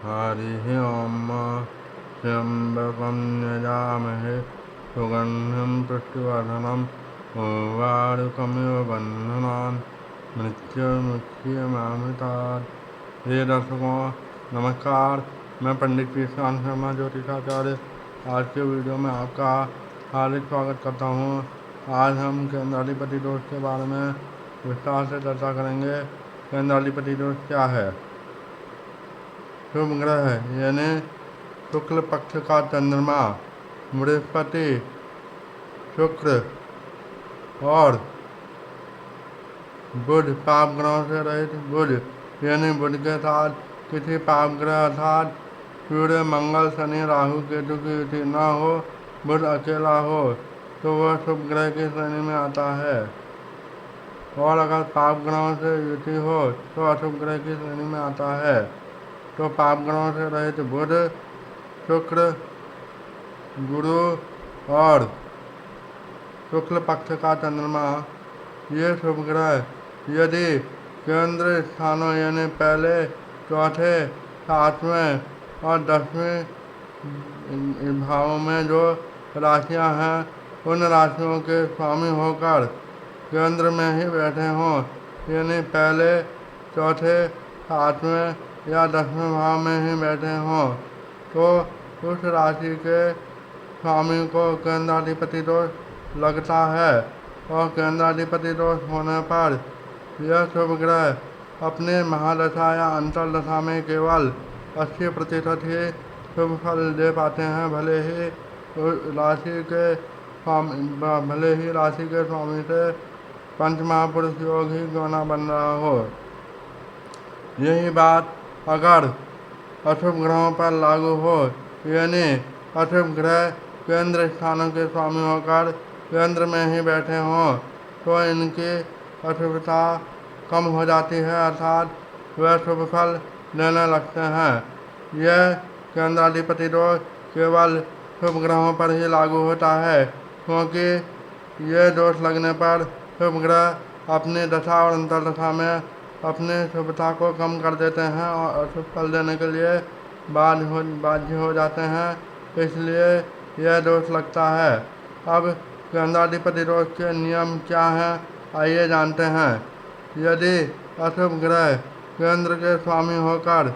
हरिः ओम त्र्यम्बकं यजामहे सुगन्धिं पुष्टिवर्धनम् उर्वारुकमिव बन्धनान् मृत्युर्मुक्षीयमामृतात्। प्रिय दर्शकों नमस्कार, मैं पंडित कृष्ण शर्मा ज्योतिषाचार्य आज के वीडियो में आपका हार्दिक स्वागत करता हूँ। आज हम केंद्राधिपति दोष के बारे में विस्तार से चर्चा करेंगे। केंद्राधिपति दोष क्या है? शुभ ग्रह यानी शुक्ल पक्ष का चंद्रमा, बृहस्पति, शुक्र और बुध पाप ग्रहों से रहित बुध यानी बुध के साथ किसी पाप ग्रह अर्थात सूर्य, मंगल, शनि, राहु, केतु की युति न हो, बुध अकेला हो तो वह शुभ ग्रह की श्रेणी में आता है। और अगर पाप ग्रहों से युति हो तो अशुभ ग्रह की श्रेणी में आता है। तो पाप ग्रहों से रहित बुध, शुक्र, गुरु और शुक्ल पक्ष का चंद्रमा ये शुभ ग्रह यदि केंद्र स्थानों यानी पहले, चौथे, सातवें और 10वें भावों में जो राशियां हैं उन राशियों के स्वामी होकर केंद्र में ही बैठे हों यानी पहले, चौथे, सातवें या 10वें भाव में ही बैठे हों तो उस राशि के स्वामी को केंद्राधिपति दोष लगता है। और केंद्राधिपति दोष होने पर यह शुभ ग्रह अपने महादशा या अंतर्दशा में केवल 80% ही शुभ फल दे पाते हैं, भले ही राशि के स्वामी से पंचमहापुरुष योग ही क्यों न बन रहा हो। यही बात अगर अशुभ ग्रहों पर लागू हो यानी अशुभ ग्रह केंद्र स्थानों के स्वामी होकर केंद्र में ही बैठे हों तो इनकी अशुभता कम हो जाती है अर्थात वह शुभ फल देने लगते हैं। यह केंद्राधिपति दोष केवल शुभ ग्रहों पर ही लागू होता है क्योंकि ये दोष लगने पर शुभ ग्रह अपनी दशा और अंतर्दशा में अपनी शुभता को कम कर देते हैं और अशुभ फल देने के लिए बाध्य हो जाते हैं, इसलिए यह दोष लगता है। अब केंद्राधिपति दोष के नियम क्या हैं आइए जानते हैं। यदि अशुभ ग्रह केंद्र के स्वामी होकर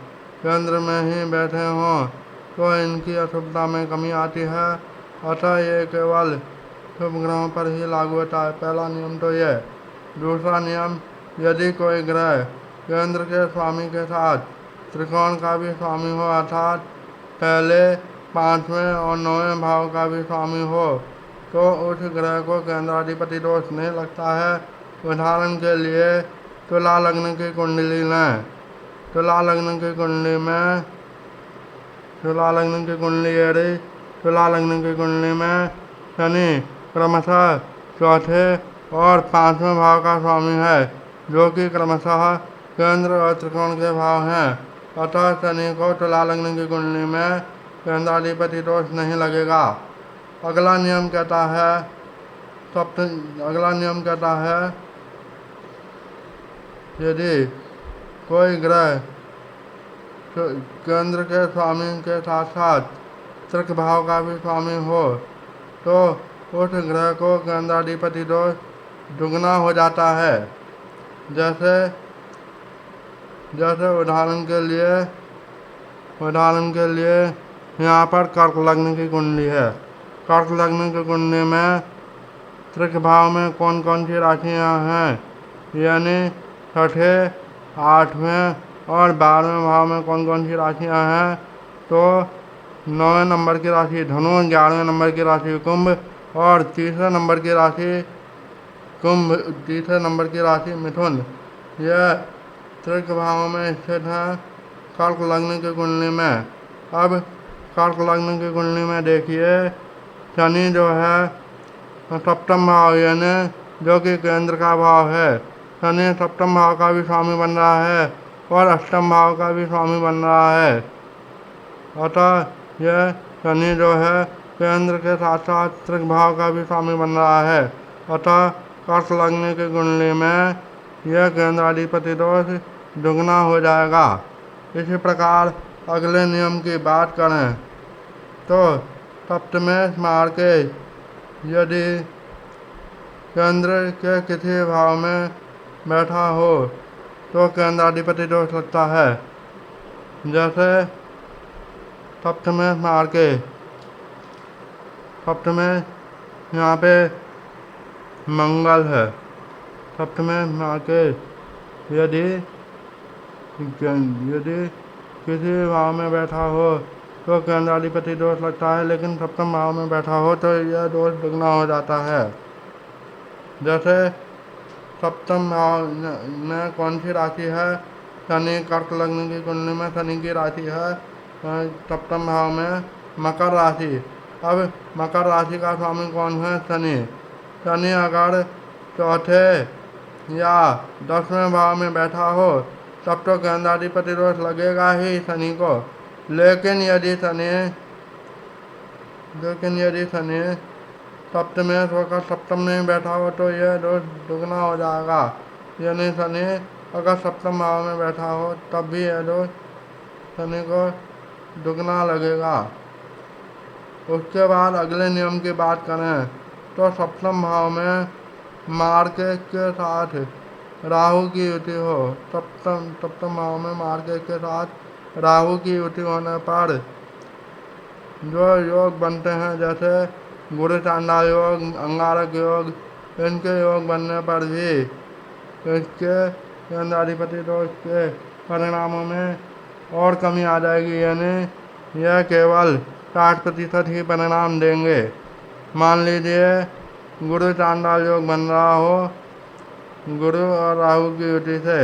केंद्र में ही बैठे हों तो इनकी अशुभता में कमी आती है, अतः ये केवल शुभ ग्रहों पर ही लागू होता है। पहला नियम तो यह। दूसरा नियम, यदि कोई ग्रह केंद्र के स्वामी के साथ त्रिकोण का भी स्वामी हो अर्थात पहले, 5वें और 9वें भाव का भी स्वामी हो तो उस ग्रह को केंद्राधिपति दोष नहीं लगता है। उदाहरण के लिए तुला लग्न की कुंडली में तुला लग्न की कुंडली में शनि क्रमशः चौथे और 5वें भाव का स्वामी है जो कि क्रमशः केंद्र और त्रिकोण के भाव हैं, अतः शनि को तुला लग्न की कुंडली में केंद्राधिपति दोष नहीं लगेगा। अगला नियम कहता है यदि कोई ग्रह केंद्र के स्वामी के साथ साथ त्रिक भाव का भी स्वामी हो तो उस ग्रह को केंद्राधिपति दोष दुगना हो जाता है। जैसे उदाहरण के लिए यहाँ पर कर्क लग्न की कुंडली है। कर्क लग्न की कुंडली में त्रिक भाव में कौन कौन सी राशियाँ हैं यानी छठे, 8वें और 12वें भाव में कौन कौन सी राशियाँ हैं तो 9वें नंबर की राशि धनु, 11वें नंबर की राशि कुंभ और तीसरे नंबर की राशि मिथुन। यह त्रिक भावों में स्थित है कर्क लग्न की कुंडली में। अब कर्क लग्न की कुंडली में देखिए शनि जो है सप्तम भाव यानी जो कि केंद्र का भाव है, शनि सप्तम भाव का भी स्वामी बन रहा है और अष्टम भाव का भी स्वामी बन रहा है, अतः यह शनि जो है केंद्र के साथ साथ त्रिक भाव का भी स्वामी बन रहा है, अतः कर्क लग्न की कुंडली में यह केंद्राधिपति दोष दुगना हो जाएगा। इसी प्रकार अगले नियम की बात करें तो सप्तमे मार्ग के यदि केंद्र के किसी भाव में बैठा हो तो केंद्राधिपति दोष लगता है। जैसे सप्तमे मार्ग के सप्तमे यहाँ पे मंगल है। सप्तमे मार्ग के यदि किसी भाव में बैठा हो तो केंद्राधिपति दोष लगता है, लेकिन सप्तम भाव में बैठा हो तो यह दोष दुगना हो जाता है। जैसे सप्तम भाव में कौन सी राशि है? शनि। कर्क लग्न की कुंडली में शनि की राशि है सप्तम भाव में मकर राशि। अब मकर राशि का स्वामी कौन है? शनि। शनि अगर चौथे या 10वें भाव में बैठा हो तब तो केंद्राधिपति दोष लगेगा ही शनि को। लेकिन यदि शनि सप्तम में बैठा हो तो यह दोष दुगना हो जाएगा। यानी शनि अगर सप्तम भाव में बैठा हो तब भी यह दोष शनि को दुगना लगेगा। उसके बाद अगले नियम की बात करें तो सप्तम भाव में मार्ग के साथ राहु की युति हो। सप्तम भाव में मार्ग के साथ राहु की युति होने पर जो योग बनते हैं, जैसे गुरु चांडाल योग, अंगारक योग, इनके योग बनने पर भी इसके केंद्राधिपति दोष के परिणामों में और कमी आ जाएगी। यानी यह केवल 60% ही परिणाम देंगे। मान लीजिए गुरु चांडाल योग बन रहा हो गुरु और राहु की युति से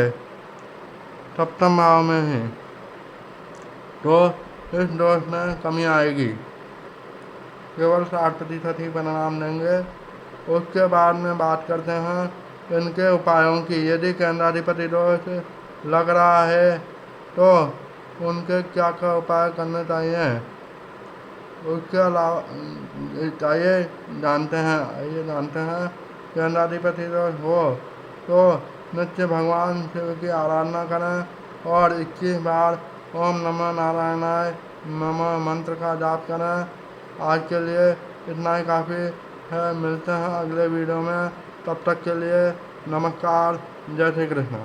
सप्तम भाव में ही, तो इस दोष में कमी आएगी, केवल 60% ही परिणाम देंगे। उसके बाद में बात करते हैं इनके उपायों की। यदि केंद्राधिपति दोष लग रहा है तो उनके क्या क्या उपाय करने चाहिए, उसके अलावा आइए जानते हैं। केंद्राधिपति दोष हो तो नित्य भगवान शिव की आराधना करें और 21 बार ओम नमः नारायणाय नमः मंत्र का जाप करें। आज के लिए इतना ही काफ़ी है। मिलते हैं अगले वीडियो में, तब तक के लिए नमस्कार। जय श्री कृष्ण।